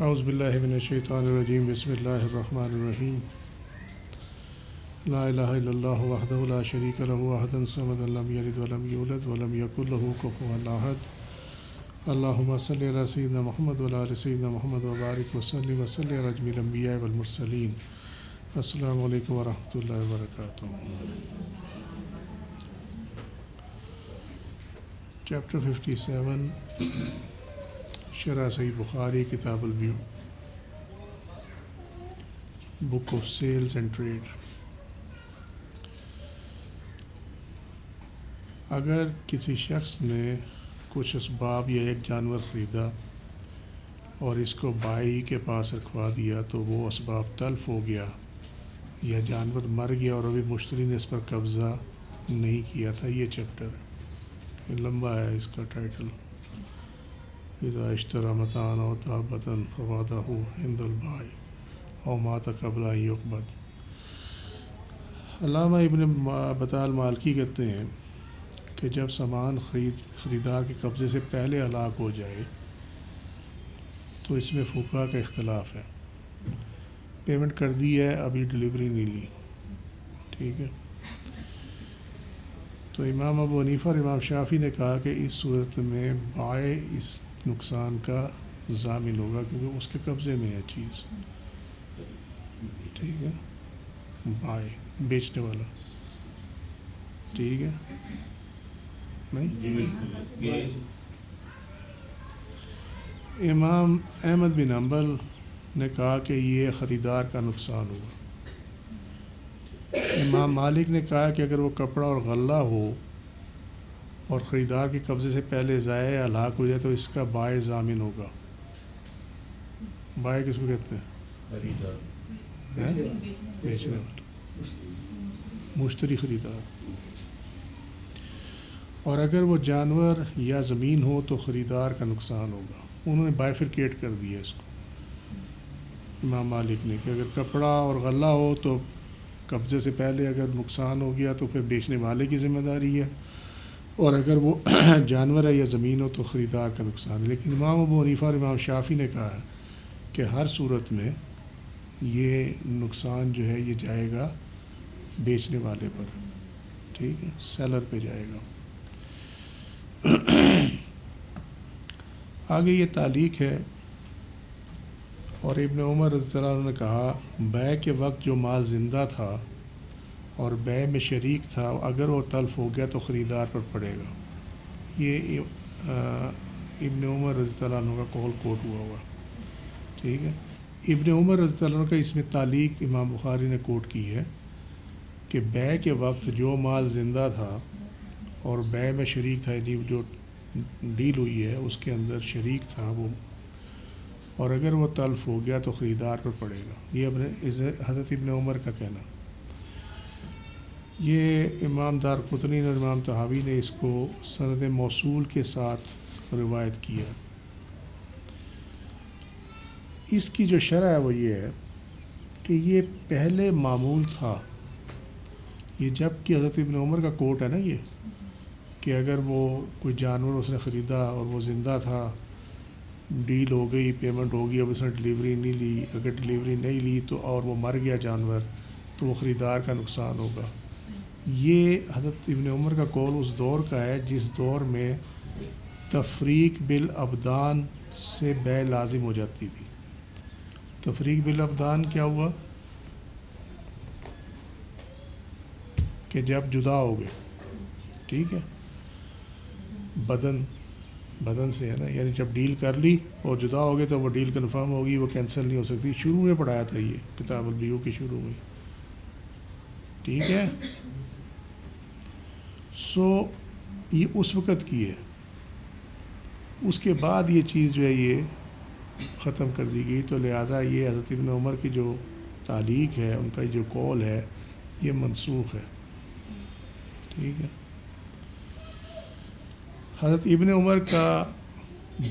اعوذ باللہ من الشیطان الرجیم بسم اللہ الرحمن الرحیم لا الہ الا اللہ وحدہ لا شریک لہ احد الصمد لم یلد ولم یولد ولم یکن لہ کفوا احد اللہم صلی علی سیدنا محمد وعلی آل سیدنا محمد وبارک وسلم وصلی علی جمیع الانبیاء والمرسلین۔ السلام علیکم ورحمۃ اللہ وبرکاتہ۔ چیپٹر 57 شرح صحیح بخاری کتاب البیوع، book of sales and trade. اگر کسی شخص نے کچھ اسباب یا ایک جانور خریدا اور اس کو بائی کے پاس رکھوا دیا تو وہ اسباب تلف ہو گیا یا جانور مر گیا اور ابھی مشتری نے اس پر قبضہ نہیں کیا تھا۔ یہ چیپٹر ہے، لمبا ہے، اس کا ٹائٹل اذا اشتری متاعا او دابۃ فوضعہ عند البائع او مات قبل ان یقبض۔ علامہ ابن بطال مالکی کہتے ہیں کہ جب سامان خریدار کے قبضے سے پہلے ہلاک ہو جائے تو اس میں فقہا کا اختلاف ہے۔ پیمنٹ کر دی ہے، ابھی ڈلیوری نہیں لی، ٹھیک ہے، تو امام ابو حنیفہ اور امام شافعی نے کہا کہ اس صورت میں بائع اس نقصان کا ضامن ہوگا کیونکہ اس کے قبضے میں ہے چیز، ٹھیک ہے، بائع بیچنے والا، ٹھیک ہے، نہیں۔ امام احمد بن حنبل نے کہا کہ یہ خریدار کا نقصان ہوگا۔ امام مالک نے کہا کہ اگر وہ کپڑا اور غلہ ہو اور خریدار کے قبضے سے پہلے ضائع ہلاک ہو جائے تو اس کا بائع ضامن ہوگا۔ بائع کس کو کہتے ہیں؟ بیچنے والا، مشتری خریدار۔ اور اگر وہ جانور یا زمین ہو تو خریدار کا نقصان ہوگا۔ انہوں نے بائفرکیٹ کر دیا اس کو، امام مالک نے، کہ اگر کپڑا اور غلہ ہو تو قبضے سے پہلے اگر نقصان ہو گیا تو پھر بیچنے والے کی ذمہ داری ہے، اور اگر وہ جانور ہے یا زمین ہو تو خریدار کا نقصان ہے۔ لیکن امام ابو حنیفہ اور امام شافعی نے کہا ہے کہ ہر صورت میں یہ نقصان جو ہے یہ جائے گا بیچنے والے پر، ٹھیک ہے، سیلر پہ جائے گا۔ آگے یہ تعلیق ہے، اور ابن عمر رضی اللہ عنہ نے کہا بیع کے وقت جو مال زندہ تھا اور بیع میں شریک تھا اگر وہ تلف ہو گیا تو خریدار پر پڑے گا۔ یہ ابن عمر رضی اللہ عنہ کا قول کوٹ ہوا ہوا، ٹھیک ہے۔ ابن عمر رضی اللہ عنہ کا اس میں تعلیق امام بخاری نے کوٹ کی ہے کہ بیع کے وقت جو مال زندہ تھا اور بیع میں شریک تھا، یعنی جو ڈیل ہوئی ہے اس کے اندر شریک تھا وہ، اور اگر وہ تلف ہو گیا تو خریدار پر پڑے گا۔ یہ حضرت ابن عمر کا کہنا۔ یہ امام دارقطنی اور امام طحاوی نے اس کو سند موصول کے ساتھ روایت کیا۔ اس کی جو شرح ہے وہ یہ ہے کہ یہ پہلے معمول تھا، یہ جب کہ حضرت ابن عمر کا کوٹ ہے نا یہ، کہ اگر وہ کوئی جانور اس نے خریدا اور وہ زندہ تھا، ڈیل ہو گئی، پیمنٹ ہو گئی، اب اس نے ڈلیوری نہیں لی، اگر ڈلیوری نہیں لی تو اور وہ مر گیا جانور تو وہ خریدار کا نقصان ہوگا۔ یہ حضرت ابن عمر کا قول اس دور کا ہے جس دور میں تفریق بالابدان سے بیع لازم ہو جاتی تھی۔ تفریق بالابدان کیا ہوا کہ جب جدا ہو گئے، ٹھیک ہے، بدن سے ہے نا، یعنی جب ڈیل کر لی اور جدا ہو گئے تو وہ ڈیل کنفرم ہوگی، وہ کینسل نہیں ہو سکتی۔ شروع میں پڑھایا تھا یہ کتاب البیوع کے شروع میں، ٹھیک ہے۔ یہ اس وقت کی ہے، اس کے بعد یہ چیز جو ہے یہ ختم کر دی گئی، تو لہٰذا یہ حضرت ابن عمر کی جو تعلیق ہے، ان کا جو قول ہے یہ منسوخ ہے، ٹھیک ہے۔ حضرت ابن عمر کا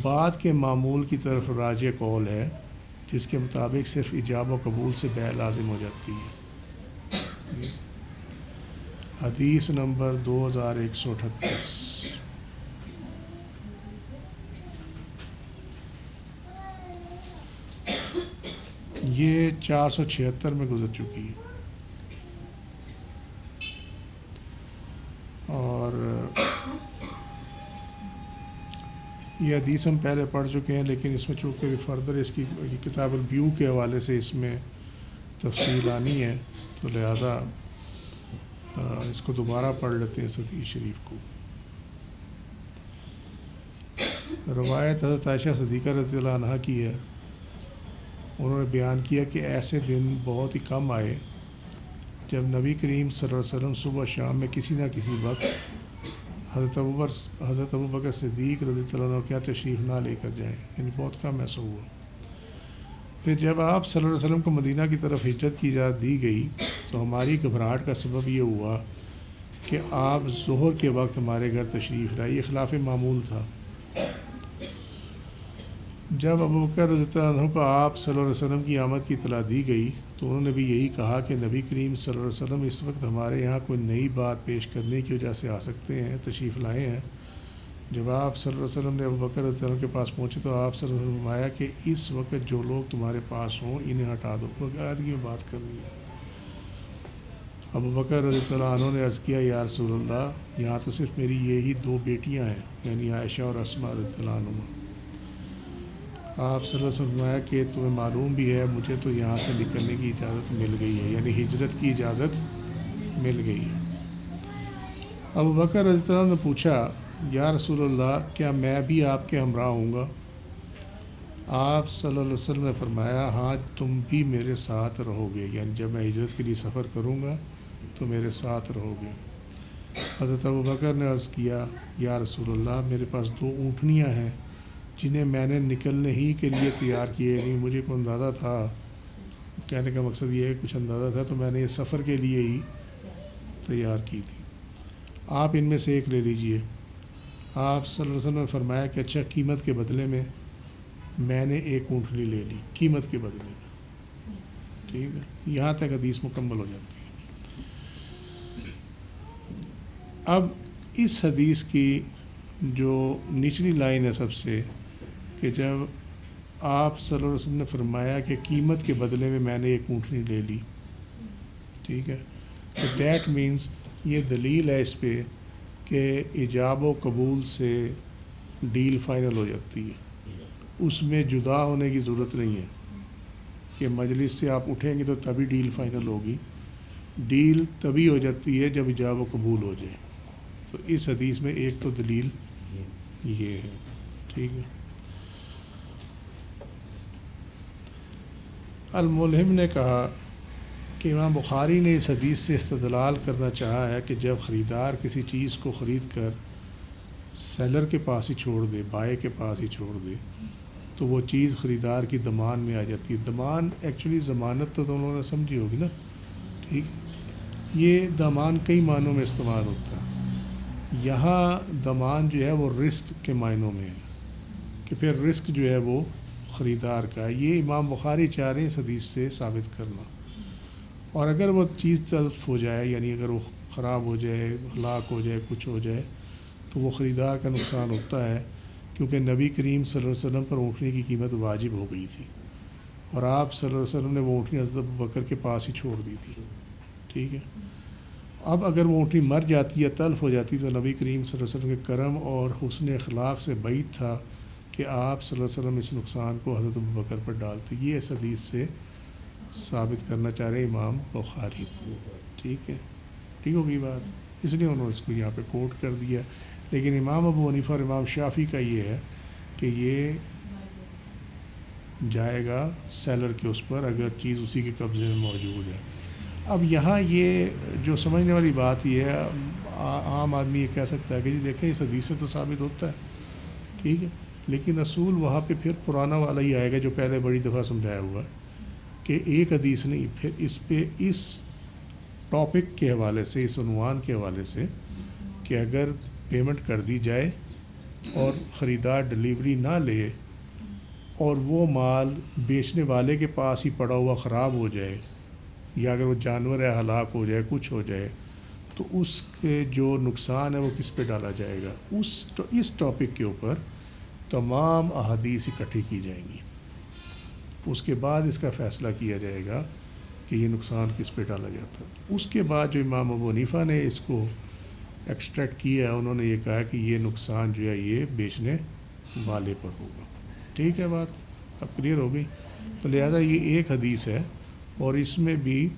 بعد کے معمول کی طرف راجع قول ہے جس کے مطابق صرف ایجاب و قبول سے بیع لازم ہو جاتی ہے۔ حدیث نمبر 2138۔ یہ 476 میں گزر چکی ہے، اور یہ حدیث ہم پہلے پڑھ چکے ہیں، لیکن اس میں چونکہ بھی فردر اس کی کتاب البیوع کے حوالے سے اس میں تفصیل آنی ہے، تو لہذا اس کو دوبارہ پڑھ لیتے ہیں اس حدیث شریف کو۔ روایت حضرت عائشہ صدیقہ رضی اللہ عنہا کی ہے، انہوں نے بیان کیا کہ ایسے دن بہت ہی کم آئے جب نبی کریم صلی اللہ علیہ وسلم صبح شام میں کسی نہ کسی وقت حضرت ابوبکر صدیق رضی اللہ عنہ کیا تشریف نہ لے کر جائیں، یعنی بہت کم ایسا ہوا۔ پھر جب آپ صلی اللہ علیہ وسلم کو مدینہ کی طرف ہجرت کی اجازت دی گئی تو ہماری گھبراہٹ کا سبب یہ ہوا کہ آپ ظہر کے وقت ہمارے گھر تشریف لائے، یہ خلاف معمول تھا۔ جب ابوبکر رضی اللہ عنہ کو آپ صلی اللہ علیہ وسلم کی آمد کی اطلاع دی گئی تو انہوں نے بھی یہی کہا کہ نبی کریم صلی اللہ علیہ وسلم اس وقت ہمارے یہاں کوئی نئی بات پیش کرنے کی وجہ سے آ سکتے ہیں، تشریف لائے ہیں۔ جب آپ صلی اللہ علیہ وسلم نے ابوبکر رضی اللہ عنہ کے پاس پہنچے تو آپ صلی اللہ علیہ وسلم نے فرمایا کہ اس وقت جو لوگ تمہارے پاس ہوں انہیں ہٹا دو، کوئی علیحدگی میں بات کرنی ہے۔ ابوبکر رضی اللہ عنہ نے عرض کیا یا رسول اللہ، یہاں تو صرف میری یہی 2 بیٹیاں ہیں، یعنی عائشہ اور اسماء رضی اللہ عنہما۔ آپ صلی اللہ علیہ وسلم نے فرمایا کہ تمہیں معلوم بھی ہے مجھے تو یہاں سے نکلنے کی اجازت مل گئی ہے، یعنی ہجرت کی اجازت مل گئی ہے۔ ابوبکر رضی اللہ عنہ نے پوچھا یا رسول اللہ، کیا میں بھی آپ کے ہمراہ ہوں گا؟ آپ صلی اللہ علیہ وسلم نے فرمایا ہاں تم بھی میرے ساتھ رہو گے، یعنی جب میں ہجرت کے لیے سفر کروں گا تو میرے ساتھ رہو گے۔ حضرت ابوبکر نے عرض کیا یا رسول اللہ، میرے پاس 2 اونٹنیاں ہیں جنہیں میں نے نکلنے ہی کے لیے تیار کیے، نہیں مجھے کوئی اندازہ تھا، کہنے کا مقصد یہ ہے کچھ اندازہ تھا تو میں نے یہ سفر کے لیے ہی تیار کی تھی، آپ ان میں سے ایک لے لیجئے۔ آپ صلی اللہ علیہ وسلم نے فرمایا کہ اچھا، قیمت کے بدلے میں نے 1 اونٹنی لے لی، قیمت کے بدلے میں، ٹھیک ہے، یہاں تک حدیث مکمل ہو جاتی ہے۔ اب اس حدیث کی جو نچلی لائن ہے سب سے، کہ جب آپ صلی اللہ علیہ وسلم نے فرمایا کہ قیمت کے بدلے میں نے 1 اونٹنی لے لی، ٹھیک ہے، تو دیٹ مینس یہ دلیل ہے اس پہ کہ ایجاب و قبول سے ڈیل فائنل ہو جاتی ہے، اس میں جدا ہونے کی ضرورت نہیں ہے کہ مجلس سے آپ اٹھیں گے تو تبھی ڈیل فائنل ہوگی، ڈیل تبھی ہو جاتی ہے جب ایجاب و قبول ہو جائے۔ تو اس حدیث میں ایک تو دلیل یہ ہے، ٹھیک ہے۔ الملہم نے کہا کہ امام بخاری نے اس حدیث سے استدلال کرنا چاہا ہے کہ جب خریدار کسی چیز کو خرید کر سیلر کے پاس ہی چھوڑ دے، بائے کے پاس ہی چھوڑ دے، تو وہ چیز خریدار کی ضمان میں آ جاتی ہے۔ ضمان ایکچولی ضمانت تو تم لوگوں نے سمجھی ہوگی نا، ٹھیک، یہ ضمان کئی معنوں میں استعمال ہوتا ہے، یہاں ضمان جو ہے وہ رسک کے معنوں میں ہے کہ پھر رسک جو ہے وہ خریدار کا ہے، یہ امام بخاری چاہ رہے ہیں اس حدیث سے ثابت کرنا۔ اور اگر وہ چیز تلف ہو جائے، یعنی اگر وہ خراب ہو جائے، ہلاک ہو جائے، کچھ ہو جائے، تو وہ خریدار کا نقصان ہوتا ہے، کیونکہ نبی کریم صلی اللہ علیہ وسلم پر اونٹنی کی قیمت واجب ہو گئی تھی اور آپ صلی اللہ علیہ وسلم نے وہ اونٹنی حضرت ابوبکر کے پاس ہی چھوڑ دی تھی، ٹھیک ہے۔ اب اگر وہ اونٹنی مر جاتی ہے، تلف ہو جاتی، تو نبی کریم صلی اللہ علیہ وسلم کے کرم اور حسن اخلاق سے بعید تھا کہ آپ صلی اللہ علیہ وسلم اس نقصان کو حضرت ابوبکر پر ڈالتے۔ یہ اس حدیث سے ثابت کرنا چاہ رہے ہیں امام بخاری، ٹھیک ہے، ٹھیک ہوگی بات، اس لیے انہوں نے اس کو یہاں پہ کوٹ کر دیا۔ لیکن امام ابو حنیفہ اور امام شافعی کا یہ ہے کہ یہ جائے گا سیلر کے اس پر اگر چیز اسی کے قبضے میں موجود ہے۔ اب یہاں یہ جو سمجھنے والی بات یہ ہے، عام آدمی یہ کہہ سکتا ہے کہ جی دیکھیں اس حدیث سے تو ثابت ہوتا ہے، ٹھیک ہے، لیکن اصول وہاں پہ پھر پرانا والا ہی آئے گا جو پہلے بڑی دفعہ سمجھایا ہوا ہے کہ ایک حدیث نہیں، پھر اس پہ اس ٹاپک کے حوالے سے، اس عنوان کے حوالے سے کہ اگر پیمنٹ کر دی جائے اور خریدار ڈلیوری نہ لے اور وہ مال بیچنے والے کے پاس ہی پڑا ہوا خراب ہو جائے، یا اگر وہ جانور ہے ہلاک ہو جائے، کچھ ہو جائے، تو اس کے جو نقصان ہے وہ کس پہ ڈالا جائے گا، اس ٹاپک کے اوپر تمام احادیث اکٹھی کی جائیں گی، اس کے بعد اس کا فیصلہ کیا جائے گا کہ یہ نقصان کس پہ ڈالا جاتا ہے۔ اس کے بعد جو امام ابو حنیفہ نے اس کو ایکسٹریکٹ کیا ہے، انہوں نے یہ کہا کہ یہ نقصان جو ہے یہ بیچنے والے پر ہوگا۔ ٹھیک ہے، بات اب کلیئر ہو گئی۔ تو لہٰذا یہ ایک حدیث ہے، اور اس میں بھی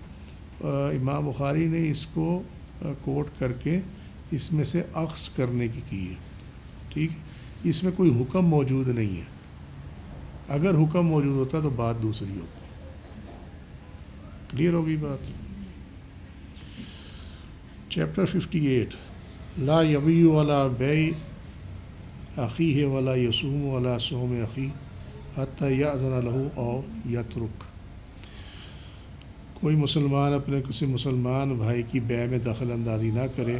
امام بخاری نے اس کو کوٹ کر کے اس میں سے اخذ کرنے کی ہے۔ ٹھیک، اس میں کوئی حکم موجود نہیں ہے، اگر حکم موجود ہوتا تو بات دوسری ہوتی۔ کلیئر ہو گئی بات۔ چیپٹر 58 لا یبیع ولا بیع اخیہ ولا یصوم ولا صوم اخی حتی یأذن لہ او یترک۔ کوئی مسلمان اپنے کسی مسلمان بھائی کی بیع میں دخل اندازی نہ کرے،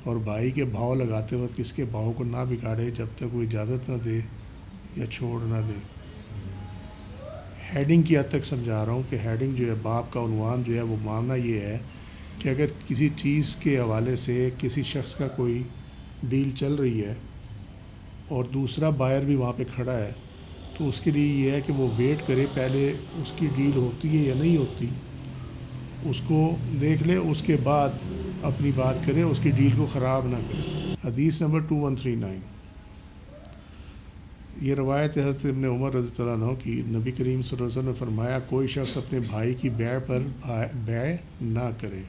اور بھائی کے بھاؤ لگاتے وقت کس کے بھاؤ کو نہ بگاڑے جب تک وہ اجازت نہ دے یا چھوڑ نہ دے۔ ہیڈنگ کی حد تک سمجھا رہا ہوں کہ ہیڈنگ جو ہے، باب کا عنوان جو ہے وہ ماننا یہ ہے کہ اگر کسی چیز کے حوالے سے کسی شخص کا کوئی ڈیل چل رہی ہے اور دوسرا بائر بھی وہاں پہ کھڑا ہے، تو اس کے لیے یہ ہے کہ وہ ویٹ کرے، پہلے اس کی ڈیل ہوتی ہے یا نہیں ہوتی، اس کو دیکھ لے، اس کے بعد اپنی بات کرے، اس کی ڈیل کو خراب نہ کرے۔ حدیث نمبر 2139، یہ روایت حضرت ابن عمر رضی اللہ عنہ کی، نبی کریم صلی اللہ علیہ وسلم نے فرمایا کوئی شخص اپنے بھائی کی بیع پر بیع نہ کرے،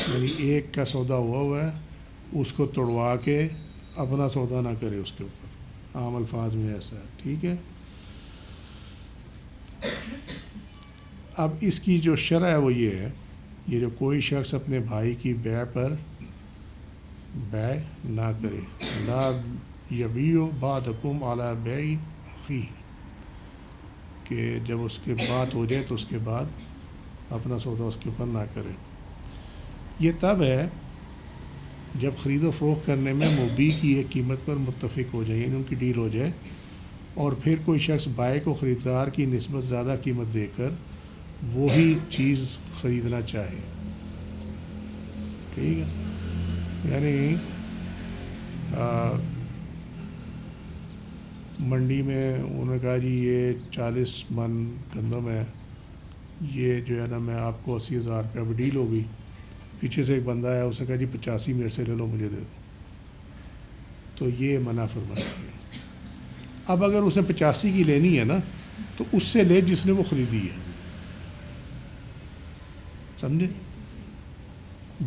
یعنی ایک کا سودا ہوا ہے، اس کو توڑوا کے اپنا سودا نہ کرے اس کے اوپر، عام الفاظ میں ایسا ہے۔ ٹھیک ہے، اب اس کی جو شرح ہے وہ یہ ہے، یہ جو کوئی شخص اپنے بھائی کی بیع پر بیع نہ کرے، لا یبیع بعضکم علی بیع اخیہ، کہ جب اس کے بات ہو جائے تو اس کے بعد اپنا سودا اس کے اوپر نہ کرے۔ یہ تب ہے جب خرید و فروخت کرنے میں مبیع کی ایک قیمت پر متفق ہو جائے، یعنی ان کی ڈیل ہو جائے، اور پھر کوئی شخص بائع کو خریدار کی نسبت زیادہ قیمت دے کر وہی چیز خریدنا چاہے۔ ٹھیک ہے، یعنی منڈی میں انہوں نے کہا جی یہ 40 من گندم ہے، یہ جو ہے نا میں آپ کو 80,000 روپیہ اب ڈیل ہو گئی، پیچھے سے ایک بندہ ہے، اس نے کہا جی 85 میرے سے لے لو، مجھے دے دو، تو یہ منع فرمایا گیا۔ اب اگر اس نے 85 کی لینی ہے نا، تو اس سے لے جس نے وہ خریدی ہے، سمجھے؟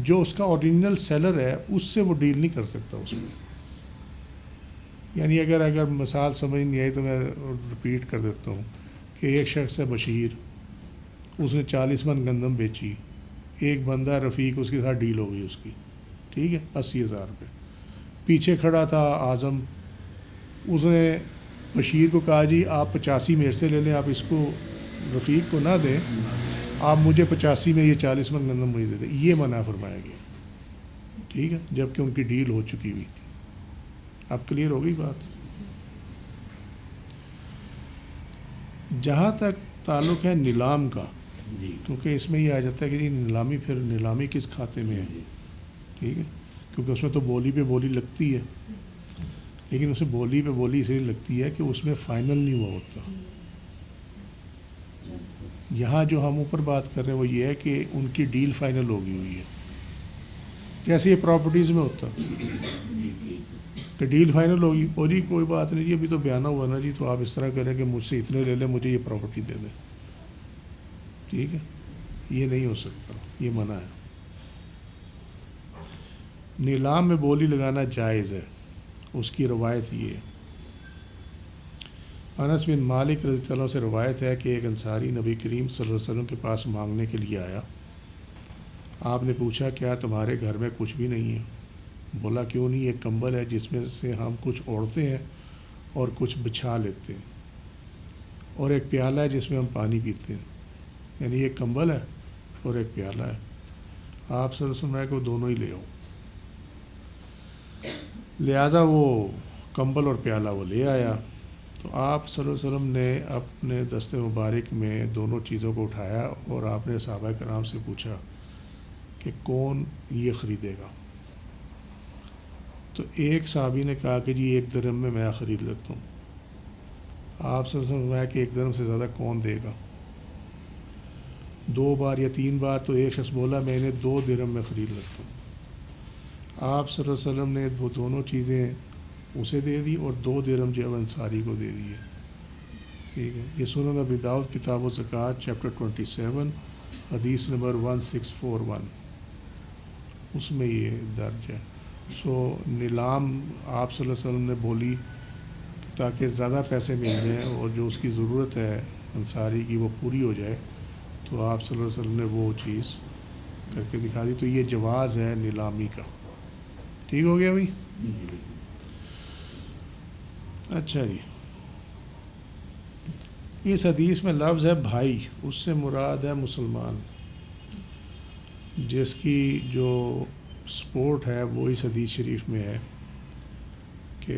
جو اس کا اوریجنل سیلر ہے اس سے وہ ڈیل نہیں کر سکتا اس میں۔ یعنی اگر مثال سمجھ نہیں آئی تو میں رپیٹ کر دیتا ہوں کہ ایک شخص ہے بشیر، اس نے 40 من گندم بیچی، ایک بندہ رفیق، اس کے ساتھ ڈیل ہو گئی اس کی، ٹھیک ہے، 80,000 روپے۔ پیچھے کھڑا تھا اعظم، اس نے بشیر کو کہا جی آپ 85 میرے سے لے لیں، آپ اس کو رفیق کو نہ دیں، آپ مجھے 85 میں یہ 40 من گندم مجھے دے دیں، یہ منع فرمایا گیا۔ ٹھیک ہے، جب کہ ان کی ڈیل ہو چکی ہوئی تھی۔ اب کلیئر ہو گئی بات۔ جہاں تک تعلق ہے نیلام کا، کیونکہ اس میں یہ آ جاتا ہے کہ نیلامی، پھر نیلامی کس کھاتے میں ہے، ٹھیک ہے، کیونکہ اس میں تو بولی پہ بولی لگتی ہے، لیکن اس میں بولی پہ بولی اس لیے لگتی ہے کہ اس میں فائنل نہیں ہوا ہوتا۔ یہاں جو ہم اوپر بات کر رہے ہیں وہ یہ ہے کہ ان کی ڈیل فائنل ہو گئی ہوئی ہے، جیسے یہ پراپرٹیز میں ہوتا کہ ڈیل فائنل ہوگی، اور جی کوئی بات نہیں جی، ابھی تو بیانہ ہوا نا جی، تو آپ اس طرح کریں کہ مجھ سے اتنے لے لیں، مجھے یہ پراپرٹی دے دیں، ٹھیک ہے، یہ نہیں ہو سکتا، یہ منع ہے۔ نیلام میں بولی لگانا جائز ہے، اس کی روایت یہ ہے۔ انس بن مالک رضی اللہ عنہ سے روایت ہے کہ ایک انصاری نبی کریم صلی اللہ علیہ وسلم کے پاس مانگنے کے لیے آیا۔ آپ نے پوچھا کیا تمہارے گھر میں کچھ بھی نہیں ہے؟ بولا کیوں نہیں، ایک کمبل ہے جس میں سے ہم کچھ اوڑھتے ہیں اور کچھ بچھا لیتے ہیں، اور ایک پیالہ ہے جس میں ہم پانی پیتے ہیں، یعنی ایک کمبل ہے اور ایک پیالہ ہے۔ آپ صلی اللہ علیہ وسلم کو دونوں ہی لے آؤ، لہذا وہ کمبل اور پیالہ وہ لے آیا، تو آپ صلی اللہ علیہ وسلم نے اپنے دست مبارک میں دونوں چیزوں کو اٹھایا، اور آپ نے صحابہ کرام سے پوچھا کہ کون یہ خریدے گا؟ تو ایک صحابی نے کہا کہ جی 1 درہم میں خرید لیتا ہوں۔ آپ صلی اللہ علیہ وسلم نے فرمایا کہ 1 درہم سے زیادہ کون دے گا؟ 2 بار یا 3 بار تو ایک شخص بولا میں انہیں 2 درہم میں خرید لیتا ہوں۔ آپ صلی اللہ علیہ وسلم نے وہ دونوں چیزیں اسے دے دی اور 2 درہم جو ہے انصاری کو دے دیے۔ ٹھیک ہے، یہ سنن ابی داؤد کتاب الزکوٰۃ چیپٹر 27 حدیث نمبر 1641 اس میں یہ درج ہے۔ نیلام آپ صلی اللہ علیہ وسلم نے بولی تاکہ زیادہ پیسے مل جائیں اور جو اس کی ضرورت ہے انصاری کی وہ پوری ہو جائے، تو آپ صلی اللہ علیہ وسلم نے وہ چیز کر کے دکھا دی۔ تو یہ جواز ہے نیلامی کا۔ ٹھیک ہو گیا بھائی؟ اچھا جی، اس حدیث میں لفظ ہے بھائی، اس سے مراد ہے مسلمان، جس کی جو سپورٹ ہے وہ اس حدیث شریف میں ہے کہ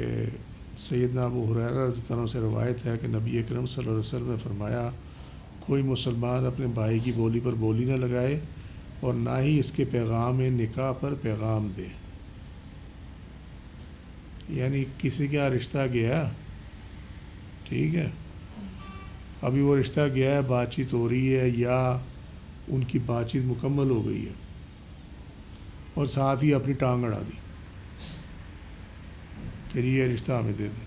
سیدنا ابو ہریرہ رضی اللہ عنہ سے روایت ہے کہ نبی اکرم صلی اللہ علیہ وسلم نے فرمایا کوئی مسلمان اپنے بھائی کی بولی پر بولی نہ لگائے اور نہ ہی اس کے پیغام نکاح پر پیغام دے۔ یعنی کسی کا رشتہ گیا، ٹھیک ہے، ابھی وہ رشتہ گیا ہے، بات چیت ہو رہی ہے یا ان کی بات چیت مکمل ہو گئی ہے اور ساتھ ہی اپنی ٹانگ اڑا دی کہ یہ رشتہ ہمیں دے دیں،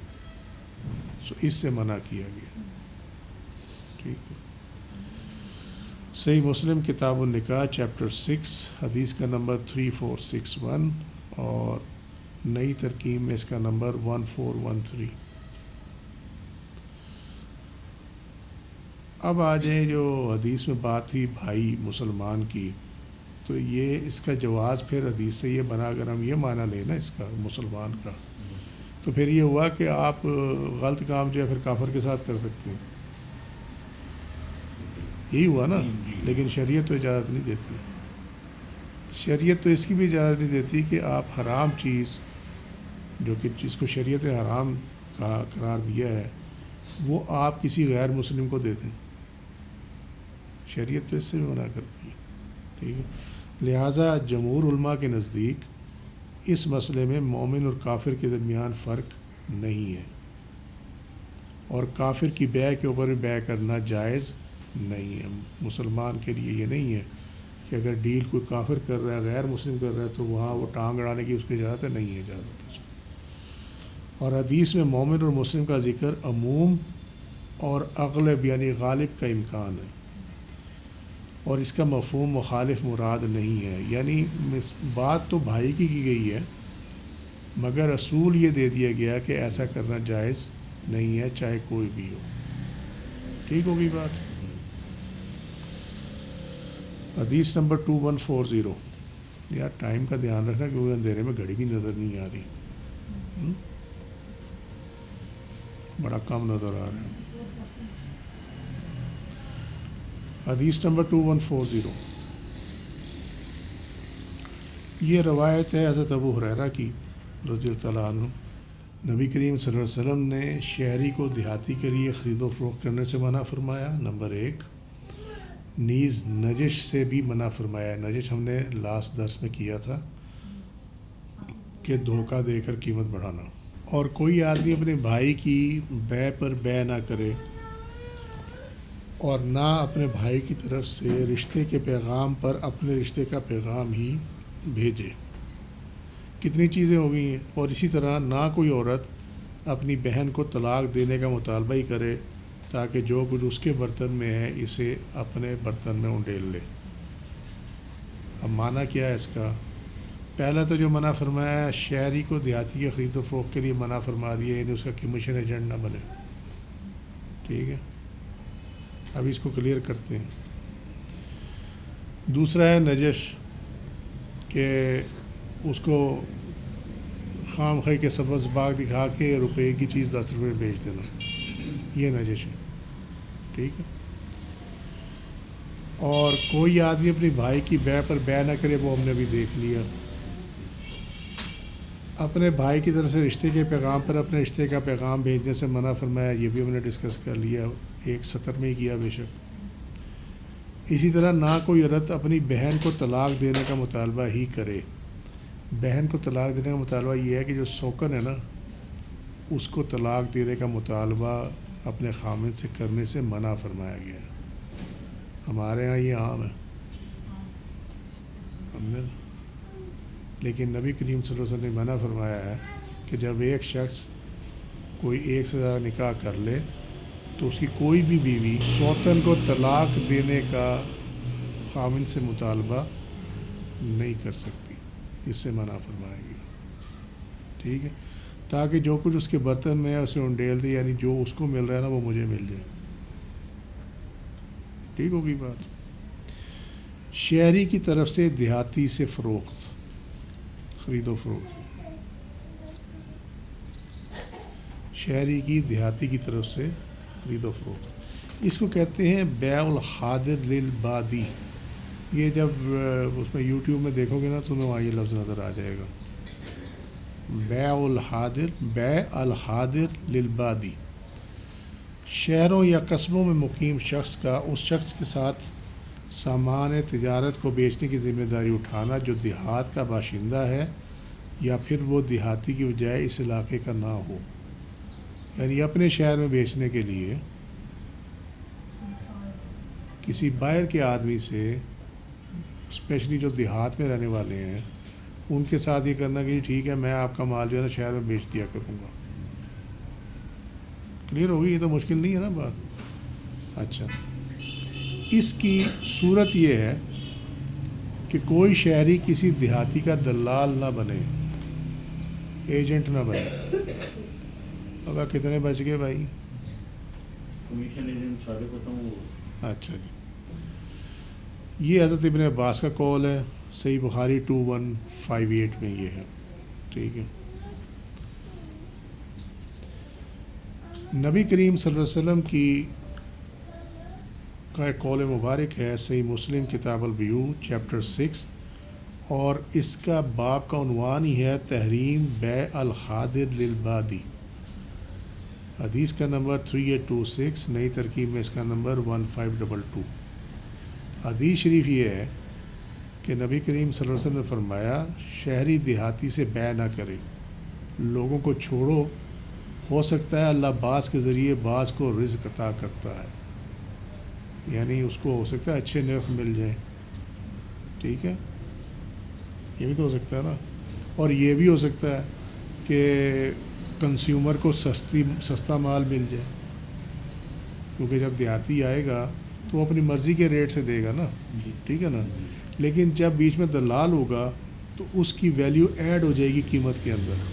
اس سے منع کیا گیا۔ ٹھیک ہے، صحیح مسلم کتاب النکاح چیپٹر 6 حدیث کا نمبر 3461 اور نئی ترکیب میں اس کا نمبر 1413۔ اب آ جائیں جو حدیث میں بات تھی بھائی مسلمان کی، تو یہ اس کا جواز پھر حدیث سے یہ بنا، اگر ہم یہ معنی لیں نا اس کا مسلمان کا، تو پھر یہ ہوا کہ آپ غلط کام جو ہے پھر کافر کے ساتھ کر سکتے ہیں، یہی ہوا نا۔ لیکن شریعت تو اجازت نہیں دیتی، شریعت تو اس کی بھی اجازت نہیں دیتی کہ آپ حرام چیز جو کہ جس کو شریعت حرام کا قرار دیا ہے وہ آپ کسی غیر مسلم کو دے دیں، شریعت تو اس سے بھی منع کرتی ہے۔ ٹھیک ہے، لہٰذا جمہور علماء کے نزدیک اس مسئلے میں مومن اور کافر کے درمیان فرق نہیں ہے، اور کافر کی بیع کے اوپر بھی بیع کرنا جائز نہیں ہے۔ مسلمان کے لیے یہ نہیں ہے کہ اگر ڈیل کوئی کافر کر رہا ہے، غیر مسلم کر رہا ہے، تو وہاں وہ ٹانگ اڑانے کی اس کی اجازت ہے، نہیں ہے اجازت اس کو۔ اور حدیث میں مومن اور مسلم کا ذکر عموم اور اغلب یعنی غالب کا امکان ہے، اور اس کا مفہوم مخالف مراد نہیں ہے، یعنی بات تو بھائی کی گئی ہے مگر اصول یہ دے دیا گیا کہ ایسا کرنا جائز نہیں ہے چاہے کوئی بھی ہو۔ ٹھیک ہوگی بات؟ حدیث نمبر 2140۔ یار ٹائم کا دھیان رکھنا کیونکہ اندھیرے میں گھڑی بھی نظر نہیں آ رہی، بڑا کم نظر آ رہا ہے۔ حدیث نمبر 2140، یہ روایت ہے حضرت ابو ہریرہ کی رضی اللہ تعالیٰ عنہ۔ نبی کریم صلی اللہ علیہ وسلم نے شہری کو دیہاتی کے لیے خرید و فروخت کرنے سے منع فرمایا، نمبر 1۔ نیز نجش سے بھی منع فرمایا۔ نجش ہم نے لاسٹ درس میں کیا تھا کہ دھوکہ دے کر قیمت بڑھانا، اور کوئی آدمی اپنے بھائی کی بیع پر بیع نہ کرے اور نہ اپنے بھائی کی طرف سے رشتے کے پیغام پر اپنے رشتے کا پیغام ہی بھیجے۔ کتنی چیزیں ہو گئی ہیں۔ اور اسی طرح نہ کوئی عورت اپنی بہن کو طلاق دینے کا مطالبہ ہی کرے تاکہ جو کچھ اس کے برتن میں ہے اسے اپنے برتن میں انڈیل لے۔ اب معنی کیا ہے اس کا؟ پہلا تو جو منع فرمایا ہے شہری کو دیہاتی کے خرید و فروخت کے لیے منع فرما دیا، یعنی اس کا کمیشن ایجنٹ نہ بنے۔ ٹھیک ہے، اب اس کو کلیئر کرتے ہیں۔ دوسرا ہے نجش، کہ اس کو خام خواہ کے سبز باغ دکھا کے روپے کی چیز 10 روپے بیچ دینا، یہ نجش ہے۔ ٹھیک ہے، اور کوئی آدمی اپنی بھائی کی بیع پر بیع نہ کرے، وہ ہم نے بھی دیکھ لیا۔ اپنے بھائی کی طرف سے رشتے کے پیغام پر اپنے رشتے کا پیغام بھیجنے سے منع فرمایا، یہ بھی ہم نے ڈسکس کر لیا، ایک سطر میں ہی کیا بے شک۔ اسی طرح نہ کوئی عورت اپنی بہن کو طلاق دینے کا مطالبہ ہی کرے۔ بہن کو طلاق دینے کا مطالبہ یہ ہے کہ جو سوکن ہے نا اس کو طلاق دینے کا مطالبہ اپنے خامد سے کرنے سے منع فرمایا گیا ہے۔ ہمارے ہاں یہ عام ہے، لیکن نبی کریم صلی اللہ علیہ وسلم نے منع فرمایا ہے کہ جب ایک شخص کوئی ایک سے زیادہ نکاح کر لے تو اس کی کوئی بھی بیوی سوتن کو طلاق دینے کا خامد سے مطالبہ نہیں کر سکتی، اس سے منع فرمایا گیا، ٹھیک ہے، تاکہ جو کچھ اس کے برتن میں ہے اسے انڈیل دے، یعنی جو اس کو مل رہا ہے نا وہ مجھے مل جائے، ٹھیک ہوگی بات۔ شہری کی طرف سے دیہاتی سے فروخت، خرید و فروخت، شہری کی دیہاتی کی طرف سے خرید و فروخت، اس کو کہتے ہیں بیع الحاضر للبادی۔ یہ جب اس میں یوٹیوب میں دیکھو گے نا تمہیں وہاں یہ لفظ نظر آ جائے گا، بیع الحاضر للبادی، شہروں یا قصبوں میں مقیم شخص کا اس شخص کے ساتھ سامان تجارت کو بیچنے کی ذمہ داری اٹھانا جو دیہات کا باشندہ ہے یا پھر وہ دیہاتی کی بجائے اس علاقے کا نہ ہو، یعنی اپنے شہر میں بیچنے کے لیے کسی باہر کے آدمی سے، اسپیشلی جو دیہات میں رہنے والے ہیں ان کے ساتھ یہ کرنا کہ ٹھیک ہے میں آپ کا مال جو ہے نا شہر میں بیچ دیا کروں گا، کلیئر ہوگی، یہ تو مشکل نہیں ہے نا بات۔ اچھا، اس کی صورت یہ ہے کہ کوئی شہری کسی دیہاتی کا دلال نہ بنے، ایجنٹ نہ بنے۔ اب کتنے بچ گئے بھائی؟ کمیشن ایجنٹ سارے ختم۔ اچھا جی، یہ حضرت ابن عباس کا قول ہے، صحیح بخاری 2158 میں یہ ہے، ٹھیک ہے۔ نبی کریم صلی اللہ علیہ وسلم کی کا ایک قول مبارک ہے، صحیح مسلم کتاب البیوع چیپٹر 6، اور اس کا باب کا عنوان ہی ہے تحریم بیع الحاضر للبادی، حدیث کا نمبر 3826، نئی ترکیب میں اس کا نمبر 1522۔ حدیث شریف یہ ہے کہ نبی کریم صلی اللہ علیہ وسلم نے فرمایا شہری دیہاتی سے بیع نہ کرے، لوگوں کو چھوڑو، ہو سکتا ہے اللہ بعض کے ذریعے بعض کو رزق عطا کرتا ہے، یعنی اس کو ہو سکتا ہے اچھے نرخ مل جائیں، ٹھیک ہے، یہ بھی تو ہو سکتا ہے نا، اور یہ بھی ہو سکتا ہے کہ کنزیومر کو سستا مال مل جائے، کیونکہ جب دیہاتی آئے گا تو وہ اپنی مرضی کے ریٹ سے دے گا نا، ٹھیک ہے نا، لیکن جب بیچ میں دلال ہوگا تو اس کی ویلیو ایڈ ہو جائے گی قیمت کے اندر،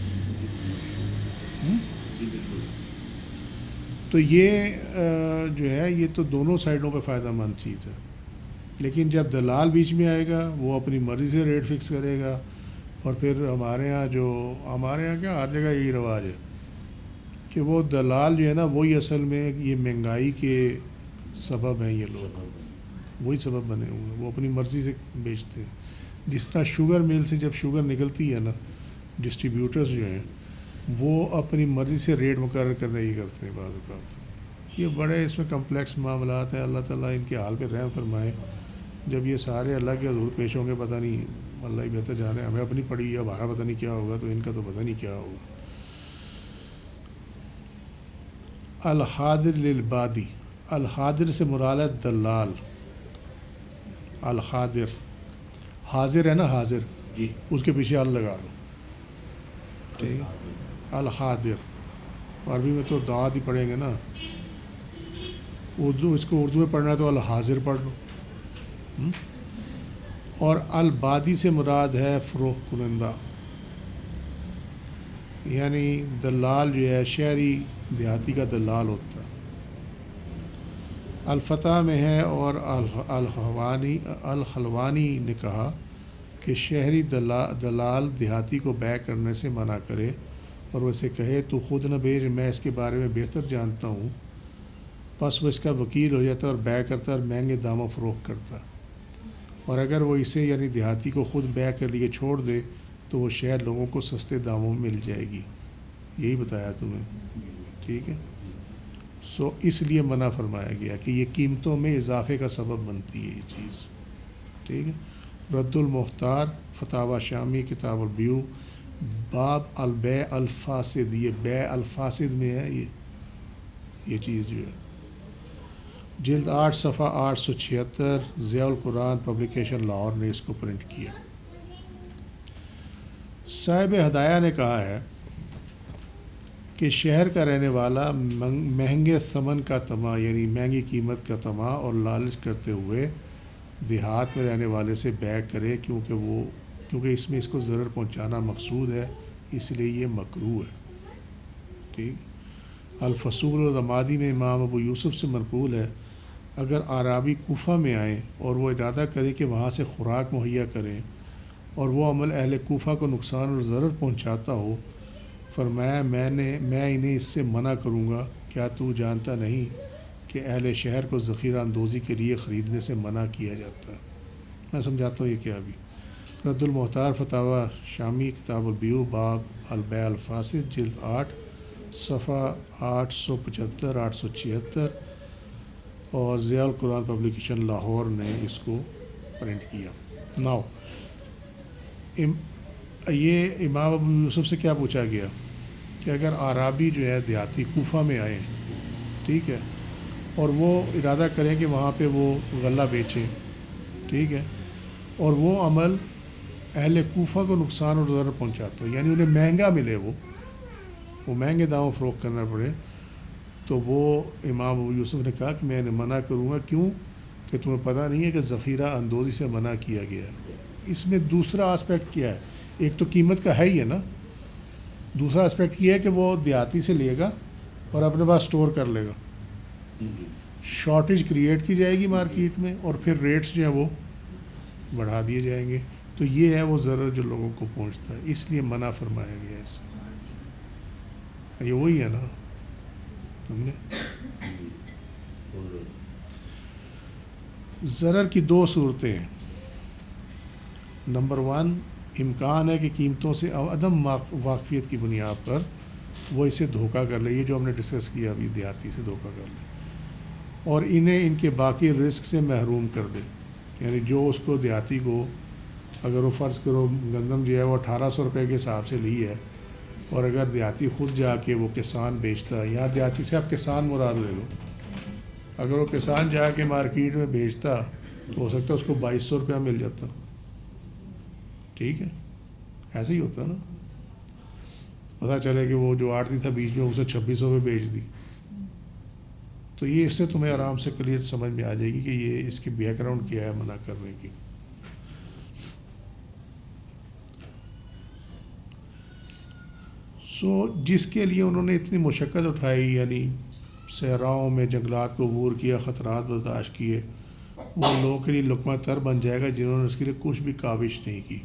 تو یہ جو ہے یہ تو دونوں سائڈوں پہ فائدہ مند چیز ہے، لیکن جب دلال بیچ میں آئے گا وہ اپنی مرضی سے ریٹ فکس کرے گا، اور پھر ہمارے ہاں کیا ہر جگہ یہی رواج ہے کہ وہ دلال جو ہے نا وہی اصل میں یہ مہنگائی کے سبب ہیں، یہ لوگ وہی سبب بنے ہوئے ہیں، وہ اپنی مرضی سے بیچتے ہیں۔ جس طرح شوگر مل سے جب شوگر نکلتی ہے نا، ڈسٹریبیوٹرز جو ہیں وہ اپنی مرضی سے ریٹ مقرر کرنے ہی کرتے ہیں بعض اوقات، یہ بڑے اس میں کمپلیکس معاملات ہیں، اللہ تعالیٰ ان کے حال پہ رحم فرمائے۔ جب یہ سارے اللہ کے حضور پیش ہوں گے پتہ نہیں، اللہ ہی بہتر جانے، ہمیں اپنی پڑی ہے، ہمارا پتہ نہیں کیا ہوگا، تو ان کا تو پتہ نہیں کیا ہوگا۔ الحاضر للبادی، الحاضر سے مراد ہے دلال، الحاضر، حاضر ہے نا حاضر، جی، اس کے پیچھے ال لگا دو، ٹھیک ہے، الحاضر، عربی میں تو داد ہی پڑھیں گے نا، اس کو اردو میں پڑھنا ہے تو الحاضر پڑھ لو۔ اور البادی سے مراد ہے فروخت کنندہ، یعنی دلال جو ہے شہری دیہاتی کا دلال ہوتا ہے۔ الفتح میں ہے، اور الحلوانی نے کہا کہ شہری دلال دیہاتی کو بیع کرنے سے منع کرے اور وہ اسے کہے تو خود نہ بیچ، میں اس کے بارے میں بہتر جانتا ہوں، پس وہ اس کا وکیل ہو جاتا اور بیع کرتا اور مہنگے داموں فروخت کرتا، اور اگر وہ اسے یعنی دیہاتی کو خود بیع کر لیے چھوڑ دے تو وہ شہر لوگوں کو سستے داموں میں مل جائے گی، یہی بتایا تمہیں، ٹھیک ہے۔ سو اس لیے منع فرمایا گیا کہ یہ قیمتوں میں اضافے کا سبب بنتی ہے یہ چیز، ٹھیک ہے۔ رد المختار فتاوی شامی کتاب البیوع باب البیع الفاسد، یہ بیع الفاسد میں ہے، یہ چیز جو ہے جلد 8 صفحہ 876 ضیاء القرآن پبلیکیشن لاہور نے اس کو پرنٹ کیا۔ صاحب ہدایہ نے کہا ہے کہ شہر کا رہنے والا مہنگے ثمن کا طمع یعنی مہنگی قیمت کا طمع اور لالچ کرتے ہوئے دیہات میں رہنے والے سے بیع کرے کیونکہ اس میں اس کو ضرر پہنچانا مقصود ہے، اس لیے یہ مکروہ ہے۔ ٹھیک۔ الفصول الرمادی میں امام ابو یوسف سے منقول ہے، اگر اعرابی کوفہ میں آئیں اور وہ ارادہ کریں کہ وہاں سے خوراک مہیا کریں اور وہ عمل اہل کوفہ کو نقصان اور ضرر پہنچاتا ہو، فرمایا میں انہیں اس سے منع کروں گا، کیا تو جانتا نہیں کہ اہل شہر کو ذخیرہ اندوزی کے لیے خریدنے سے منع کیا جاتا ہے؟ میں سمجھاتا ہوں یہ کیا بھی۔ رد المختار فتاوی شامی کتاب البیوع باب البیع الفاسد جلد 8 صفحہ 875 876 اور ضیاء القرآن پبلیکیشن لاہور نے اس کو پرنٹ کیا۔ ناؤ یہ امام ابو یوسف سے کیا پوچھا گیا کہ اگر اعرابی جو ہے دیہاتی کوفہ میں آئیں، ٹھیک ہے، اور وہ ارادہ کریں کہ وہاں پہ وہ غلہ بیچیں، ٹھیک ہے، اور وہ عمل اہل کوفہ کو نقصان اور ضرر پہنچاتا ہو، یعنی انہیں مہنگا ملے، وہ مہنگے داموں فروخت کرنا پڑے، تو وہ امام ابو یوسف نے کہا کہ میں انہیں منع کروں گا۔ کیوں؟ کہ تمہیں پتہ نہیں ہے کہ ذخیرہ اندوزی سے منع کیا گیا ہے۔ اس میں دوسرا آسپیکٹ کیا ہے؟ ایک تو قیمت کا ہے ہی ہے نا، دوسرا آسپیکٹ یہ ہے کہ وہ دیہاتی سے لے گا اور اپنے پاس سٹور کر لے گا، شارٹیج کریٹ کی جائے گی مارکیٹ میں اور پھر ریٹس جو ہیں وہ بڑھا دیے جائیں گے، تو یہ ہے وہ ضرر جو لوگوں کو پہنچتا ہے، اس لیے منع فرمایا گیا ہے اس سے۔ یہ وہی ہے نا، سمجھے؟ ضرر کی دو صورتیں ہیں۔ نمبر 1، امکان ہے کہ قیمتوں سے عدم واقفیت کی بنیاد پر وہ اسے دھوکہ کر لے، یہ جو ہم نے ڈسکس کیا ابھی، دیہاتی سے دھوکہ کر لے اور انہیں ان کے باقی رزق سے محروم کر دے۔ یعنی جو اس کو دیہاتی کو، اگر وہ فرض کرو گندم جو ہے وہ 1800 روپے کے حساب سے لی ہے، اور اگر دیہاتی خود جا کے وہ کسان بیچتا، یا دیہاتی سے آپ کسان مراد لے لو، اگر وہ کسان جا کے مارکیٹ میں بیچتا تو ہو سکتا ہے اس کو 2200 روپیہ مل جاتا، ٹھیک ہے، ایسے ہی ہوتا ہے نا، پتہ چلے کہ وہ جو آڑتی تھا بیچ میں اسے 2600 پہ بیچ دی۔ تو یہ اس سے تمہیں آرام سے کلیئر سمجھ میں آ جائے گی کہ یہ اس کی بیک گراؤنڈ کیا ہے منع کرنے کی۔ جس کے لیے انہوں نے اتنی مشقت اٹھائی، یعنی صحراؤں میں جنگلات کو عبور کیا، خطرات برداشت کیے، وہ لوگوں کے لیے لقمہ تر بن جائے گا جنہوں نے اس کے لیے کچھ بھی کاوش نہیں کی۔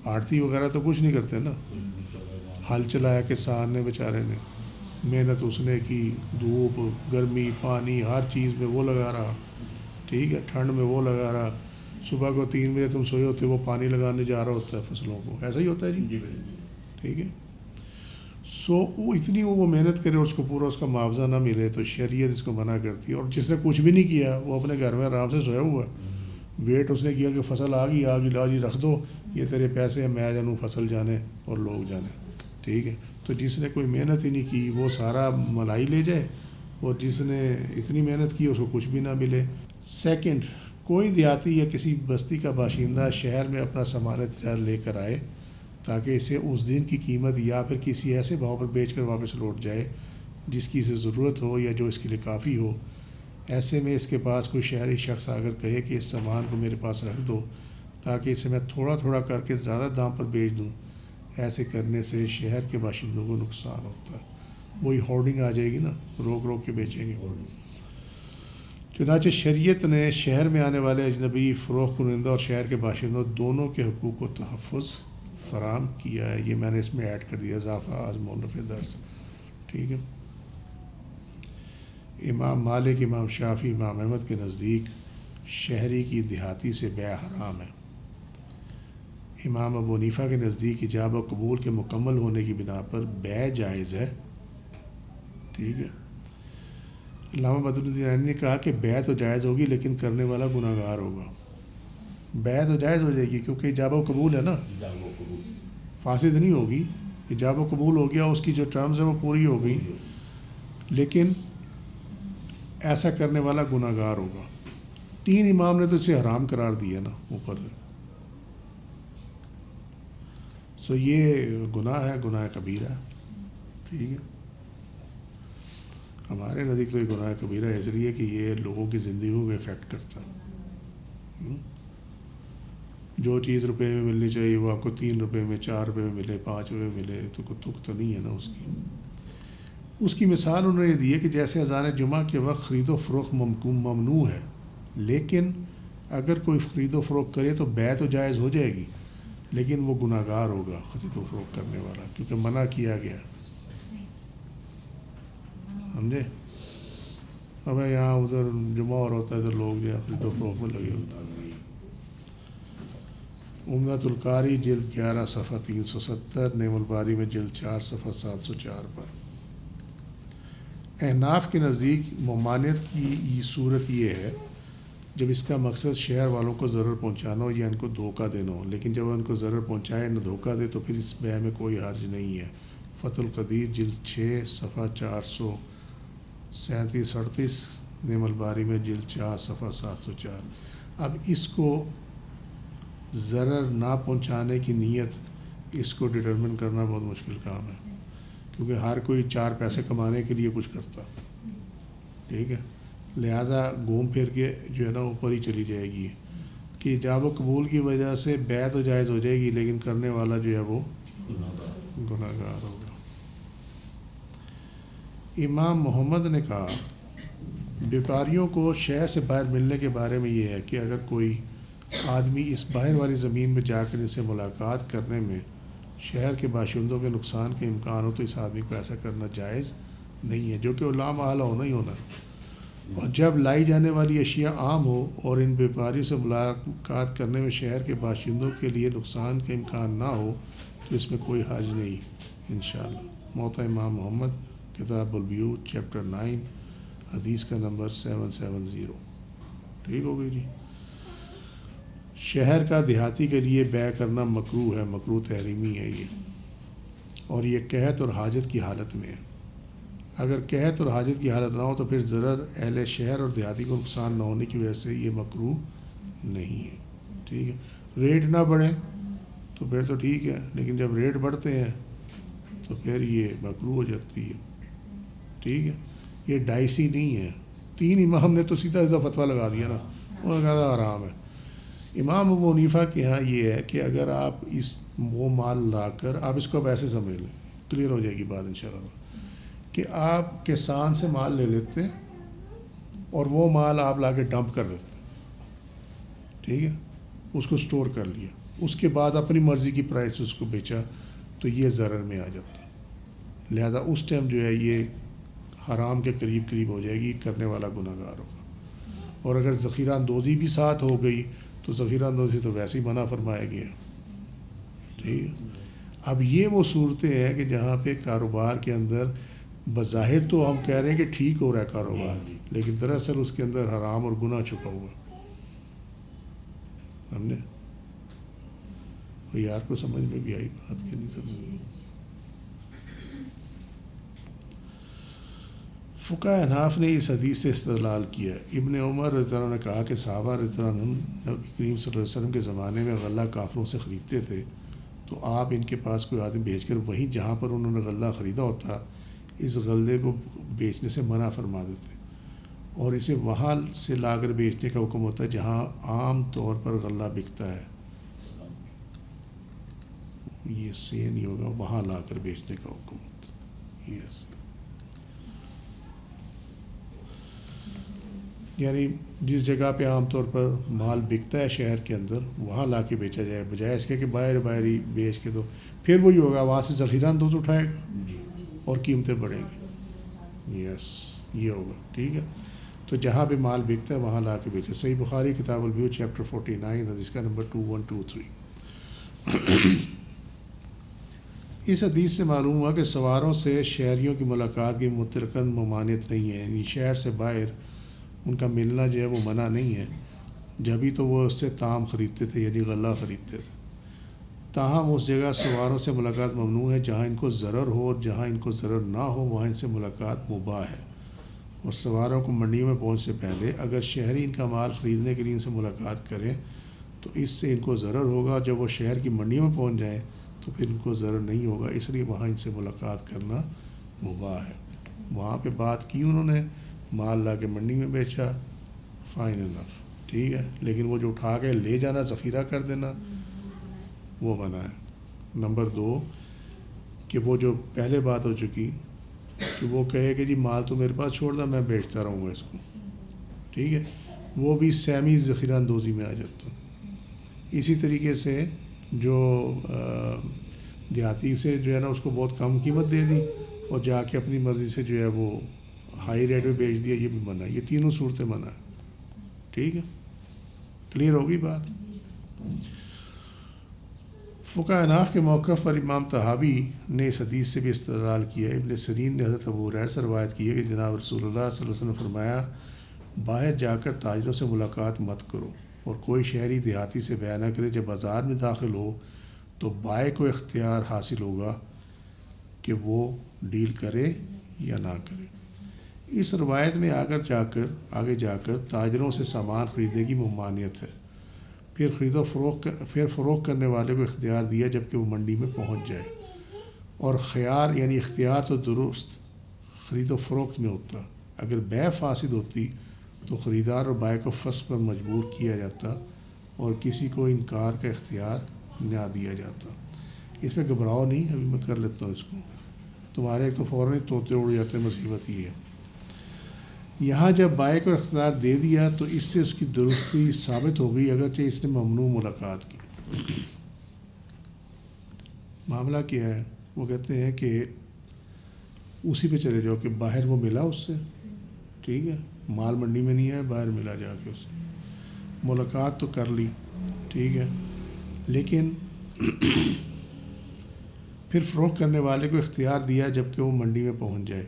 آڑتی وغیرہ تو کچھ نہیں کرتے نا، ہل چلایا کسان نے بیچارے نے، محنت اس نے کی، دھوپ گرمی پانی ہر چیز میں وہ لگا رہا، ٹھیک ہے، ٹھنڈ میں وہ لگا رہا، صبح کو 3 بجے تم سوئے ہوتے وہ پانی لگانے جا رہا ہوتا ہے فصلوں کو، ایسا ہی ہوتا ہے جی، ٹھیک ہے۔ وہ اتنی وہ محنت کرے اور اس کو پورا اس کا معاوضہ نہ ملے تو شریعت اس کو منع کرتی ہے۔ اور جس نے کچھ بھی نہیں کیا وہ اپنے گھر میں آرام سے سویا ہوا ہے، ویٹ اس نے کیا کہ فصل آ گئی لا جی رکھ دو، یہ تیرے پیسے ہیں، میں جانوں فصل جانے اور لوگ جانے، ٹھیک ہے۔ تو جس نے کوئی محنت ہی نہیں کی وہ سارا ملائی لے جائے، اور جس نے اتنی محنت کی اس کو کچھ بھی نہ ملے۔ سیکنڈ، کوئی دیہاتی یا کسی بستی کا باشندہ شہر میں اپنا سامان تجارت لے کر آئے تاکہ اسے اس دن کی قیمت یا پھر کسی ایسے بھاؤ پر بیچ کر واپس لوٹ جائے جس کی اسے ضرورت ہو یا جو اس کے لیے کافی ہو۔ ایسے میں اس کے پاس کوئی شہری شخص اگر کہے کہ اس سامان کو میرے پاس رکھ دو تاکہ اسے میں تھوڑا تھوڑا کر کے زیادہ دام پر بیچ دوں، ایسے کرنے سے شہر کے باشندوں کو نقصان ہوتا ہے۔ وہی ہورڈنگ آ جائے گی نا، روک روک کے بیچیں گے۔ چنانچہ شریعت نے شہر میں آنے والے اجنبی فروخت کنندہ اور شہر کے باشندوں دونوں کے حقوق و تحفظ فراہم کیا ہے۔ یہ میں نے اس میں ایڈ کر دیا اضافہ آج مولف درس، ٹھیک ہے۔ امام مالک، امام شافعی، امام احمد کے نزدیک شہری کی دیہاتی سے بیع حرام ہے۔ امام ابو حنیفہ کے نزدیک ایجاب و قبول کے مکمل ہونے کی بنا پر بیع جائز ہے، ٹھیک ہے۔ علامہ بدر الدین عینی نے کہا کہ بیع تو جائز ہوگی لیکن کرنے والا گناہ گار ہوگا۔ بیع تو جائز ہو جائے گی کیونکہ ایجاب و قبول ہے نا، فاسد نہیں ہوگی، ایجاب و قبول ہو گیا، اس کی جو ٹرمز ہیں وہ پوری ہو گئی، لیکن ایسا کرنے والا گناہ گار ہوگا. 3 امام نے تو اسے حرام قرار دیا نا اوپر سے. سو یہ گناہ ہے، گناہ کبیرہ ہے. ٹھیک ہے، ہمارے نزدیک تو یہ گناہ کبیرہ ہے اس لیے کہ یہ لوگوں کی زندگیوں کو افیکٹ کرتا ہے. جو چیز روپے میں ملنی چاہیے وہ آپ کو 3 روپے میں، 4 روپے میں ملے، 5 روپے میں ملے تو کوئی تک تو نہیں ہے نا اس کی. اس کی مثال انہوں نے دی ہے کہ جیسے اذان جمعہ کے وقت خرید و فروخت ممنوع ہے، لیکن اگر کوئی خرید و فروخت کرے تو بیع تو جائز ہو جائے گی، لیکن وہ گناہ گار ہوگا خرید و فروخت کرنے والا، کیونکہ منع کیا گیا. سمجھے؟ اب یہاں ادھر جمعہ اور ہوتا ہے ادھر لوگ جو ہے خرید و فروخت میں لگے ہوتے ہیں. عمدۃ القاری جلد 11 صفحہ 370، نعم الباری میں جلد 4 صفحہ 704 پر. احناف کے نزدیک ممانعت کی صورت یہ ہے جب اس کا مقصد شہر والوں کو ضرر پہنچانا ہو یا ان کو دھوکہ دینا ہو، لیکن جب ان کو ضرر پہنچائے نہ دھوکہ دے تو پھر اس بیع میں کوئی حرج نہیں ہے. فتح القدیر جلد 6 صفحہ 437-38، نعم الباری میں جلد 4 صفحہ 704. اب اس کو ضرر نہ پہنچانے کی نیت اس کو ڈٹرمن کرنا بہت مشکل کام ہے، کیونکہ ہر کوئی 4 پیسے کمانے کے لیے کچھ کرتا. ٹھیک ہے، لہٰذا گھوم پھر کے جو ہے نا اوپر ہی چلی جائے گی کہ ایجاب و قبول کی وجہ سے بیع تو جائز ہو جائے گی، لیکن کرنے والا جو ہے وہ گناہ گار ہوگا. امام محمد نے کہا بیپاریوں کو شہر سے باہر ملنے کے بارے میں یہ ہے کہ اگر کوئی آدمی اس باہر والی زمین میں جا کر ان سے ملاقات کرنے میں شہر کے باشندوں کے نقصان کے امکان ہو تو اس آدمی کو ایسا کرنا جائز نہیں ہے، جو کہ لامحالہ ہونا ہی ہونا. اور جب لائی جانے والی اشیاء عام ہو اور ان بیپاریوں سے ملاقات کرنے میں شہر کے باشندوں کے لیے نقصان کا امکان نہ ہو تو اس میں کوئی حرج نہیں انشاءاللہ. موطا امام محمد کتاب البیوع چیپٹر 9 حدیث کا نمبر 770. ٹھیک ہو گئی جی. شہر کا دیہاتی کے لیے بیع کرنا مکروہ ہے، مکروہ تحریمی ہے یہ، اور یہ قحط اور حاجت کی حالت میں ہے. اگر قحط اور حاجت کی حالت نہ ہو تو پھر ضرر اہل شہر اور دیہاتی کو نقصان نہ ہونے کی وجہ سے یہ مکروہ نہیں ہے. ٹھیک ہے، ریٹ نہ بڑھیں تو پھر تو ٹھیک ہے، لیکن جب ریٹ بڑھتے ہیں تو پھر یہ مکروہ ہو جاتی ہے. ٹھیک ہے، یہ ڈائسی نہیں ہے. 3 امام نے تو سیدھا سیدھا فتویٰ لگا دیا نا، انہوں نے کہا حرام ہے. امام ابو حنیفہ کے ہاں یہ ہے کہ اگر آپ وہ مال لا کر آپ اس کو اب ایسے سمجھ لیں، کلیئر ہو جائے گی بات انشاءاللہ، کہ آپ کسان سے مال لے لیتے اور وہ مال آپ لا کے ڈمپ کر دیتے. ٹھیک ہے، اس کو سٹور کر لیا، اس کے بعد اپنی مرضی کی پرائس اس کو بیچا تو یہ ضرر میں آ جاتا ہے. لہذا اس ٹائم جو ہے یہ حرام کے قریب قریب ہو جائے گی، کرنے والا گناہ گار ہوگا. اور اگر ذخیرہ اندوزی بھی ساتھ ہو گئی تو ذخیرہ اندوزی تو ویسے ہی منع فرمایا گیا. ٹھیک ہے، اب یہ وہ صورتیں ہیں کہ جہاں پہ کاروبار کے اندر بظاہر تو ہم کہہ رہے ہیں کہ ٹھیک ہو رہا ہے کاروبار، لیکن دراصل اس کے اندر حرام اور گناہ چھپا ہوا. ہم نے یار کو سمجھ میں بھی آئی بات کہ نہیں سمجھ میں. فقہ احناف نے اس حدیث سے استدلال کیا. ابن عمر رضی اللہ عنہ نے کہا کہ صحابہ رضی اللہ عنہم نبی کریم صلی اللہ علیہ وسلم کے زمانے میں غلہ کافروں سے خریدتے تھے تو آپ ان کے پاس کوئی آدمی بھیج کر وہیں جہاں پر انہوں نے غلہ خریدا ہوتا اس غلے کو بیچنے سے منع فرما دیتے، اور اسے وہاں سے لا کر بیچنے کا حکم ہوتا ہے جہاں عام طور پر غلہ بکتا ہے. یہ سے نہیں ہوگا، وہاں لا کر بیچنے کا حکم ہوتا ہے. یس، یعنی جس جگہ پہ عام طور پر مال بکتا ہے شہر کے اندر وہاں لا کے بیچا جائے، بجائے اس کے کہ باہر ہی بیچ کے. تو پھر وہی ہوگا، وہاں سے ذخیرہ اندوز اٹھائے گا اور قیمتیں بڑھیں گی. یس، یہ ہوگا. ٹھیک ہے، تو جہاں پہ مال بکتا ہے وہاں لا کے بیچے. صحیح بخاری کتاب البیوع چیپٹر 49 حدیث کا نمبر 2123. اس حدیث سے معلوم ہوا کہ سواروں سے شہریوں کی ملاقات کی مطلقاً ممانعت نہیں ہے، یعنی شہر سے باہر ان کا ملنا جو ہے وہ منع نہیں ہے. جبھی تو وہ اس سے طعام خریدتے تھے، یعنی غلہ خریدتے تھے. تاہم اس جگہ سواروں سے ملاقات ممنوع ہے جہاں ان کو ضرر ہو، اور جہاں ان کو ضرر نہ ہو وہاں ان سے ملاقات مباح ہے. اور سواروں کو منڈیوں میں پہنچ سے پہلے اگر شہری ان کا مال خریدنے کے لیے ان سے ملاقات کریں تو اس سے ان کو ضرر ہوگا. جب وہ شہر کی منڈیوں میں پہنچ جائیں تو پھر ان کو ضرر نہیں ہوگا, اس لیے وہاں ان سے ملاقات کرنا مباح ہے. وہاں پہ بات کی انہوں نے, مال لا کے منڈی میں بیچا, فائن انف, ٹھیک ہے, لیکن وہ جو اٹھا کے لے جانا, ذخیرہ کر دینا, وہ منع ہے. نمبر 2 کہ وہ جو پہلے بات ہو چکی کہ وہ کہے کہ جی مال تو میرے پاس چھوڑ دا, میں بیچتا رہوں گا اس کو, ٹھیک ہے, وہ بھی سیمی ذخیرہ اندوزی میں آ جاتا. اسی طریقے سے جو دیہاتی سے جو ہے نا اس کو بہت کم قیمت دے دی اور جا کے اپنی مرضی سے جو ہے وہ ہائی ریٹ میں بیچ دیا, یہ بھی منع ہے. یہ تینوں صورتیں منع ہے. ٹھیک ہے, کلیئر ہوگی بات. فقہ اناف کے موقف پر امام طحاوی نے اس حدیث سے بھی استدلال کیا. ابن سیرین نے حضرت ابو ہریرہ سے روایت کی ہے کہ جناب رسول اللہ صلی اللہ علیہ وسلم نے فرمایا, باہر جا کر تاجروں سے ملاقات مت کرو اور کوئی شہری دیہاتی سے بیع نہ کرے. جب بازار میں داخل ہو تو بائع کو اختیار حاصل ہوگا کہ وہ ڈیل کرے یا نہ کرے. اس روایت میں آگے جا کر تاجروں سے سامان خریدنے کی ممانعت ہے. پھر فروخت کرنے والے کو اختیار دیا جب کہ وہ منڈی میں پہنچ جائے. اور خیار یعنی اختیار تو درست خرید و فروخت میں ہوتا. اگر بیع فاسد ہوتی تو خریدار اور بائع کو فسخ پر مجبور کیا جاتا اور کسی کو انکار کا اختیار نہ دیا جاتا. اس میں گھبراؤ نہیں, ابھی میں کر لیتا ہوں اس کو, تمہارے ایک تو فوراً طوطے اڑ جاتے ہیں, مصیبت یہ ہے. یہاں جب بائع کو اختیار دے دیا تو اس سے اس کی درستی ثابت ہو گئی اگرچہ اس نے ممنوع ملاقات کی. معاملہ کیا ہے, وہ کہتے ہیں کہ اسی پہ چلے جاؤ کہ باہر وہ ملا اس سے, ٹھیک ہے, مال منڈی میں نہیں ہے, باہر ملا جا کے اس سے ملاقات تو کر لی, ٹھیک ہے, لیکن پھر فروخت کرنے والے کو اختیار دیا جب کہ وہ منڈی میں پہنچ جائے.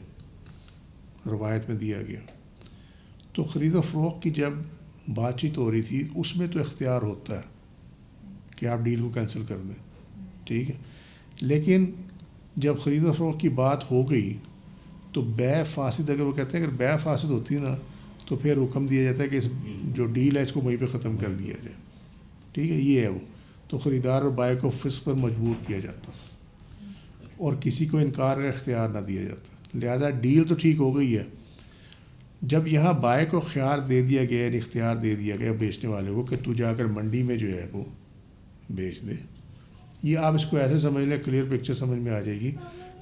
روایت میں دیا گیا. تو خرید و فروخت کی جب بات چیت ہو رہی تھی اس میں تو اختیار ہوتا ہے کہ آپ ڈیل کو کینسل کر دیں, ٹھیک ہے, لیکن جب خرید و فروخت کی بات ہو گئی تو بیع فاسد, اگر وہ کہتے ہیں اگر بیع فاسد ہوتی ہے نا تو پھر حکم دیا جاتا ہے کہ اس جو ڈیل ہے اس کو وہیں پہ ختم کر دیا جائے, ٹھیک ہے, یہ ہے وہ. تو خریدار اور بائع کو فسخ پر مجبور کیا جاتا اور کسی کو انکار کا اختیار نہ دیا جاتا. لہذا ڈیل تو ٹھیک ہو گئی ہے. جب یہاں بائع کو خیار دے دیا گیا, اختیار دے دیا گیا بیچنے والے کو کہ تو جا کر منڈی میں جو ہے وہ بیچ دے, یہ آپ اس کو ایسے سمجھ لیں, کلیئر پکچر سمجھ میں آ جائے گی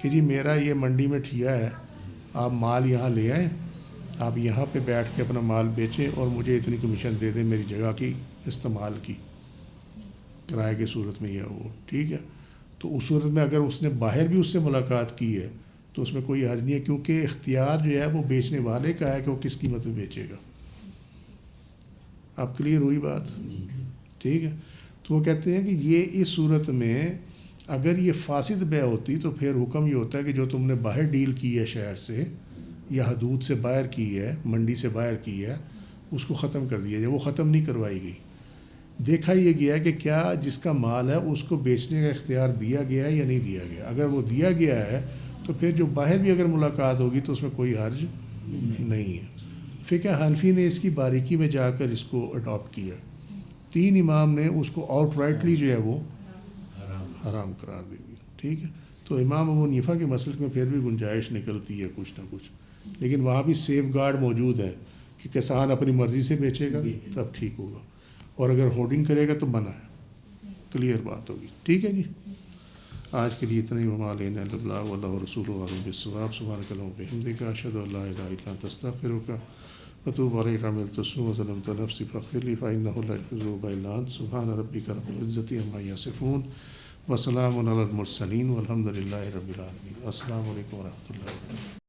کہ جی میرا یہ منڈی میں ٹھیا ہے, آپ مال یہاں لے آئیں, آپ یہاں پہ بیٹھ کے اپنا مال بیچیں اور مجھے اتنی کمیشن دے دیں میری جگہ کی استعمال کی, کرائے کی صورت میں یہ وہ, ٹھیک ہے. تو اس صورت میں اگر اس نے باہر بھی اس سے ملاقات کی ہے تو اس میں کوئی حرج نہیں ہے, کیونکہ اختیار جو ہے وہ بیچنے والے کا ہے کہ وہ کس قیمت میں بیچے گا. اب کلیئر ہوئی بات, ٹھیک ہے. تو وہ کہتے ہیں کہ یہ اس صورت میں اگر یہ فاسد بیع ہوتی تو پھر حکم یہ ہوتا ہے کہ جو تم نے باہر ڈیل کی ہے شہر سے یا حدود سے باہر کی ہے, منڈی سے باہر کی ہے, اس کو ختم کر دیا جائے. وہ ختم نہیں کروائی گئی. دیکھا یہ گیا کہ کیا جس کا مال ہے اس کو بیچنے کا اختیار دیا گیا ہے یا نہیں دیا گیا. اگر وہ دیا گیا ہے تو پھر جو باہر بھی اگر ملاقات ہوگی تو اس میں کوئی حرج نہیں ہے. فقہ حنفی نے اس کی باریکی میں جا کر اس کو اڈاپٹ کیا. 3 امام نے اس کو آؤٹ رائٹلی جو ہے وہ حرام قرار دے دی, ٹھیک ہے. تو امام ابو حنیفہ کے مسلک میں پھر بھی گنجائش نکلتی ہے کچھ نہ کچھ, لیکن وہاں بھی سیف گارڈ موجود ہے کہ کسان اپنی مرضی سے بیچے گا تب ٹھیک ہوگا, اور اگر ہولڈنگ کرے گا تو منع ہے. کلیئر بات ہوگی, ٹھیک ہے جی. آج کے لیے اتنا ہی. وما علینا الا البلاغ واللہ ورسولہ اعلم بالصواب. سبحانک اللہم وبحمدک اشہد ان لا الہ الا انت استغفرک واتوب الیک. عملت السوء وظلمت نفسی فاغفر لی فانہ لا یغفر الذنوب الا انت. سبحان ربک رب العزۃ عما یصفون وسلام علی المرسلین والحمد للہ رب العالمین. السلام علیکم ورحمۃ اللہ وبرکاتہ.